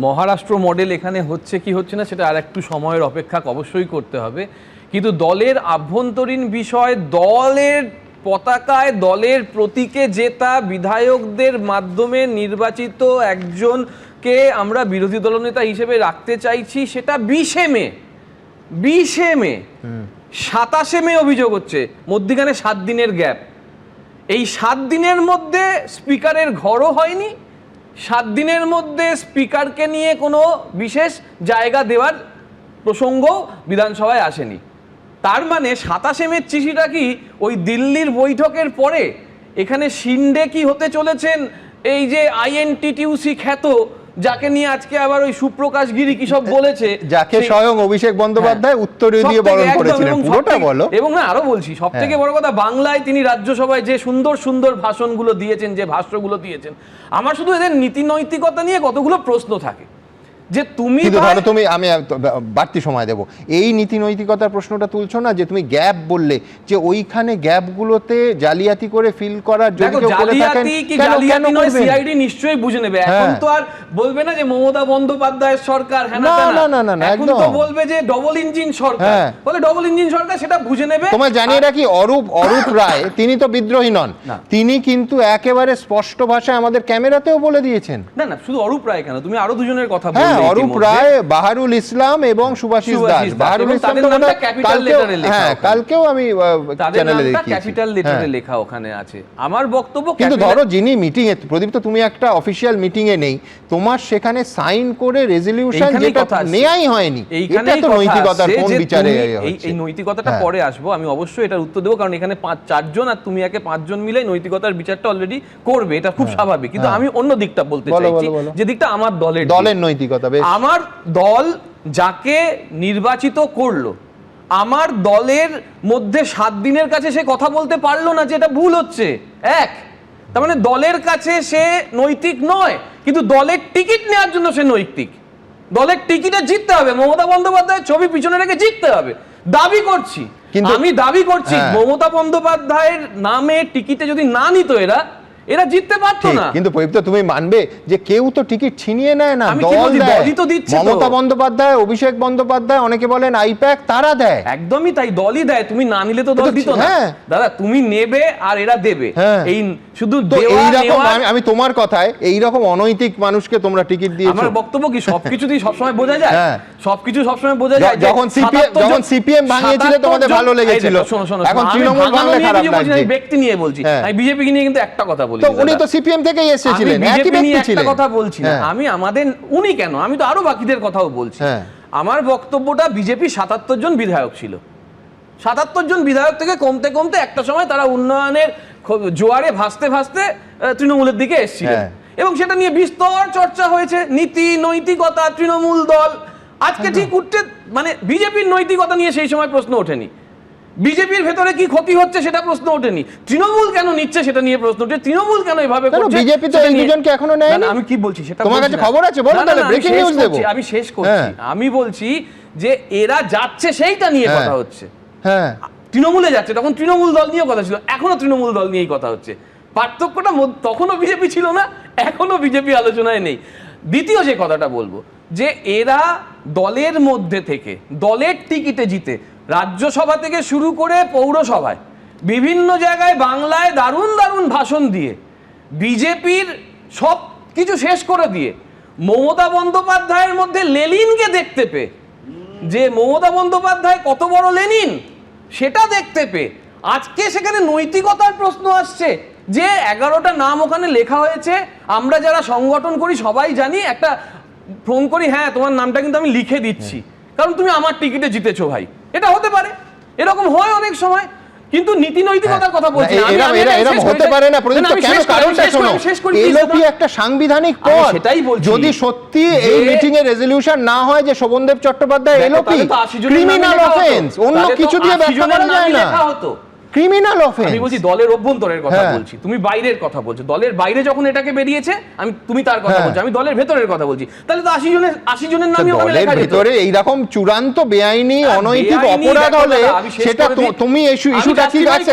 Maharashtra model এখানে হচ্ছে কি হচ্ছে না সেটা আর একটু সময়ের অপেক্ষা অবশ্যই করতে হবে, কিন্তু দলের আভ্যন্তরীণ বিষয়, দলের পতাকায় দলের প্রতীকে জেতা বিধায়কদের মাধ্যমে নির্বাচিত একজনকে আমরা বিরোধী দলনেতা হিসেবে রাখতে চাইছি, সেটা 20শে মে 27শে মে অভিযোগ হচ্ছে, মধ্যিখানে 7 দিনের গ্যাপ। এই 7 দিনের মধ্যে স্পিকারের ঘরও হয়নি, 7 দিনের মধ্যে স্পিকারকে নিয়ে কোনো বিশেষ জায়গা দেওয়ার প্রসঙ্গ বিধানসভায় আসেনি। তার মানে 27শে মে চিঠিটা কি ওই দিল্লির বৈঠকের পরে এখানে শিন্ডে কি হতে চলেছেন, এই যে আইএনটিটিউসি খ্যাত, যাকে নিয়ে aজকে আবার ওই সুপ্রকাশ গিরি কি সব বলেছে, যাকে স্বয়ং অভিষেক বন্দ্যোপাধ্যায় উত্তরীয় দিয়ে বরণ করেছিলেন, পুরোটা বলো। এবং না আরো বলছি, সবথেকে বড় কথা, বাংলায় তিনি রাজ্যসভায় যে সুন্দর সুন্দর ভাষণগুলো দিয়েছেন, যে ভাষ্যগুলো দিয়েছেন, আমার শুধু এদের নীতি নৈতিকতা নিয়ে কতগুলো প্রশ্ন থাকে যে তুমি আমি বাড়তি সময় দেব, এই নীতি নৈতিকতার প্রশ্নটা তুলছো না, যে তুমি গ্যাপ বললে, যে ওইখানে গ্যাপগুলোতে জালিয়াতি করে ফিল করার জন্য সিআইডি নিশ্চয়ই বুঝে নেবে। এখন তো আর বলবে না যে মমতা বন্দ্যোপাধ্যায়ের সরকার, এখন তো বলবে যে ডবল ইঞ্জিন সরকার, বলে ডবল ইঞ্জিন সরকার, সেটা বুঝে নেবে। তোমার জানিয়ে রাখি, অরূপ রায় তিনি তো বিদ্রোহী নন, তিনি কিন্তু একেবারে স্পষ্ট ভাষায় আমাদের ক্যামেরাতেও বলে দিয়েছেন। না শুধু অরূপ রায় কেন, তুমি আরো দুজনের কথা অরূপ রায়, বাহারুল ইসলাম এবং সুভাষিস দাস। বাহারুল ইসলাম কালকেও আমি চ্যানেলে দেখেছি, ক্যাপিটাল লেটারে লেখা ওখানে আছে। আমার বক্তব্য, কিন্তু ধরো যিনি মিটিং এ, প্রদীপ তো তুমি একটা অফিশিয়াল মিটিং এ নেই, তোমার সেখানে সাইন করে রেজলিউশন যেটা নেয়াই হয়নি, এটা তো নৈতিকতার কোন বিচারে? এই নৈতিকতাটা পরে আসবো, আমি অবশ্যই এটার উত্তর দেবো, কারণ এখানে 4 জন আর তুমি একে 5 জন মিলে নৈতিকতার বিচারটা অলরেডি করবে, এটা খুব স্বাভাবিক। কিন্তু আমি অন্য দিকটা বলতে চাইছি, যে দিকটা আমার দলের নৈতিকতা। আমার দল যাকে নির্বাচিত করলো, আমার দলের মধ্যে 7 দিনের কাছে সে কথা বলতে পারলো না যে এটা ভুল হচ্ছে, তার মানে দলের কাছে সে নৈতিক নয়, কিন্তু দলের টিকিট নেওয়ার জন্য সে নৈতিক। দলের টিকিটে জিততে হবে, মমতা বন্দ্যোপাধ্যায়ের ছবি পিছনে রেখে জিততে হবে, দাবি করছি, আমি দাবি করছি, মমতা বন্দ্যোপাধ্যায়ের নামে টিকিটে যদি না নিত এরা জিততে পারতো না। কিন্তু তুমি মানবে যে কেউ তো টিকিট ছিনিয়ে নেয় না, দলই তো দিচ্ছে। মমতা বন্দ্যোপাধ্যায়, অভিষেক বন্দ্যোপাধ্যায়, অনেকে বলেন আইপ্যাক, তারা দেয়। একদমই তাই, দলই দেয়। তুমি না নিলে তো দল দিত না দাদা, তুমি নেবে আর এরা দেবে। এই শুধু এইরকম, আমি তোমার কথায় এইরকম অনৈতিক মানুষকে তোমরা টিকিট দিয়েছো। আমার বক্তব্য কি সবকিছুতেই সবসময় বোঝা যায়? সবকিছু সবসময় বোঝা যায়। যখন সিপিএম ভাঙিয়েছিলে তোমাদের ভালো লেগেছিল, এখন তৃণমূল ভাঙলে খারাপ লাগছে। ব্যক্তি নিয়ে বলছি, আমি বিজেপি নিয়ে কিন্তু একটা কথা বলি, তো উনি তো সিপিএম থেকেই এসেছিলেন, একই ব্যক্তি ছিলেন। একটা কথা বলছি না আমি, আমাদের উনি কেন, আমি তো আরো বাকিদের কথাও বলছি। আমার বক্তব্যটা, বিজেপি 77 জন বিধায়ক ছিল, 77 জন বিধায়ক থেকে কমতে কমতে একটা সময় তারা উন্নয়নের জোয়ারে ভাসতে ভাসতে তৃণমূলের দিকে এসেছিলেন, এবং সেটা নিয়ে বিস্তর চর্চা হয়েছে। নীতি নৈতিকতা, তৃণমূল দল, আজকে ঠিক উঠতে, মানে বিজেপির নৈতিকতা নিয়ে সেই সময় প্রশ্ন ওঠেনি, বিজেপির ভেতরে কি ক্ষতি হচ্ছে সেটা প্রশ্ন ওঠেনি, তৃণমূল কেন নিচ্ছে সেটা নিয়ে প্রশ্ন ওঠে, তৃণমূল কেন এভাবে করছে। বিজেপি তো এই দুজনকে এখনো নেয়নি। আমি কি বলছি সেটা তোমার কাছে খবর আছে, বলো তাহলে ব্রেকিং নিউজ দেব। আমি শেষ করছি, আমি বলছি যে এরা যাচ্ছে সেইটা নিয়ে কথা হচ্ছে। তৃণমূলে যাচ্ছে, তখন তৃণমূল দল নিয়ে কথা ছিল, এখনো তৃণমূল দল নিয়েই কথা হচ্ছে। পার্থক্যটা, তখনও বিজেপি ছিল না, এখনো বিজেপি আলোচনায় নেই। দ্বিতীয় যে কথাটা বলবো, যে এরা দলের মধ্যে থেকে, দলের টিকিটে জিতে, রাজ্যসভা থেকে শুরু করে পৌরসভায় বিভিন্ন জায়গায় বাংলায় দারুণ দারুণ ভাষণ দিয়ে, বিজেপির সব কিছু শেষ করে দিয়ে, মমতা বন্দ্যোপাধ্যায়ের মধ্যে লেনিনকে দেখতে পেয়ে, যে মমতা বন্দ্যোপাধ্যায় কত বড় লেনিন সেটা দেখতে পেয়ে, আজকে সেখানে নৈতিকতার প্রশ্ন আসছে। যে 11টা নাম ওখানে লেখা হয়েছে, আমরা যারা সংগঠন করি সবাই জানি, একটা ফোন করি, হ্যাঁ তোমার নামটা কিন্তু আমি লিখে দিচ্ছি, কারণ তুমি আমার টিকিটে জিতেছো ভাই, এটা হতে পারে, এরকম হয় অনেক সময়। কিন্তু নীতি নৈতিকতার কথা বলছি, এরকম হতে পারে না। কেন? কারণটা শোনো, এলওপি একটা সাংবিধানিক পদ, সেটাই বলছি। যদি সত্যি এই মিটিং এ রেজলিউশন না হয় যে Sovandeb Chattopadhyay LOP, criminal offence, অন্য কিছু দিয়ে ব্যাখ্যা করা যায় না। Criminal offence. আমি বলছি দলের অভ্যন্তরের কথা বলছি, তুমি বাইরের কথা বলছো। দলের বাইরে যখন এটাকে বেরিয়েছে তুমি তার কথা বলছো, আমি দলের ভেতরের কথা বলছি। তাহলে তো 80 জনের নামই ওখানে লেখা যেত। ভেতরে এইরকম চূড়ান্ত বেআইনি অনৈতিক অপরাধ হলে সেটা তুমি ইস্যুটা কি আছে?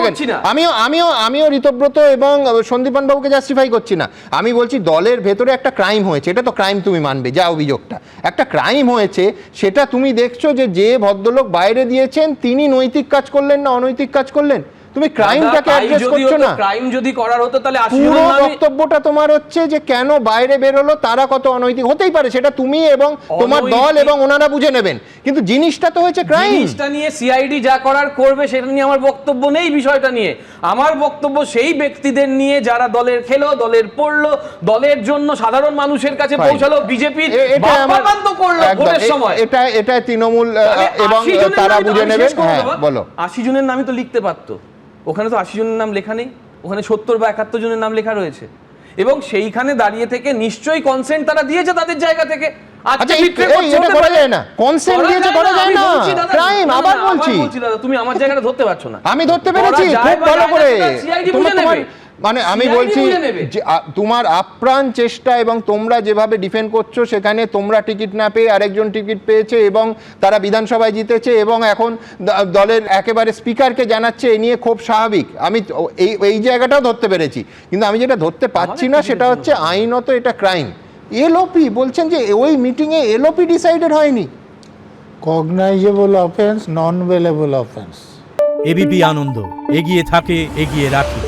আমিও ঋতব্রত এবং সন্দীপন বাবুকে জাস্টিফাই করছি না। আমি বলছি দলের ভেতরে একটা ক্রাইম হয়েছে, এটা তো ক্রাইম তুমি মানবে, যা অভিযোগটা একটা ক্রাইম হয়েছে সেটা তুমি দেখছো যে ভদ্রলোক বাইরে দিয়েছেন তিনি নৈতিক কাজ করলেন না অনৈতিক কাজ করলেন, তুমি ক্রাইমটাকে অ্যাড্রেস করছো না। ক্রাইম যদি করার হতো তাহলে পুরো বক্তব্যটা তোমার হচ্ছে যে কেন বাইরে বেরোলো, তারা কত অনৈতিক হতেই পারে, সেটা তুমি এবং তোমার দল এবং ওনারা বুঝে নেবেন, কিন্তু জিনিসটা তো হচ্ছে ক্রাইম। জিনিসটা নিয়ে সিআইডি যা করার করবে সেটা নিয়ে আমার বক্তব্য নেই। বিষয়টা নিয়ে আমার বক্তব্য সেই ব্যক্তিদের নিয়ে যারা দলের খেলো, দলের পড়লো, দলের জন্য সাধারণ মানুষের কাছে পৌঁছালো, বিজেপির বাপ্পাকান্ত করলো ভোটের সময়। এটা তৃণমূল এবং তারা বুঝে নেবেন। হ্যাঁ বলো। 80 জনের নামই তো লিখতে পারতো, ওখানে তো 80 জনের নাম লেখা নেই, ওখানে 70 বা 71 জনের নাম লেখা রয়েছে। এবং সেইখানে দাঁড়িয়ে থেকে নিশ্চয়ই কনসেন্ট তারা দিয়েছে তাদের জায়গা থেকে। আচ্ছা এটা করা যায় না, কনসেন্ট দিয়েছে করা যায় না, ক্রাইম। আবার বলছি তুমি আমার জায়গাটা ধরতে পারছো না। আমি ধরতে পেরেছি খুব ভালো করে। মানে আমি বলছি যে তোমার আপ্রাণ চেষ্টা এবং তোমরা যেভাবে ডিফেন্ড করছো, সেখানে তোমরা টিকিট না পেয়ে আরেকজন টিকিট পেয়েছে এবং তারা বিধানসভায় জিতেছে এবং এখন দলের একেবারে স্পিকারকে জানাচ্ছে এ নিয়ে খুব স্বাভাবিক। আমি এই জায়গাটাও ধরতে পেরেছি, কিন্তু আমি যেটা ধরতে পারছি না সেটা হচ্ছে আইনত এটা ক্রাইম। এলওপি বলছেন যে ওই মিটিংয়ে এলওপি ডিসাইডেড হয়নি। কগনাইজেবল অফেন্স, নন বেলেবল অফেন্স। এবিপি আনন্দ এগিয়ে থাকে, এগিয়ে রাখে।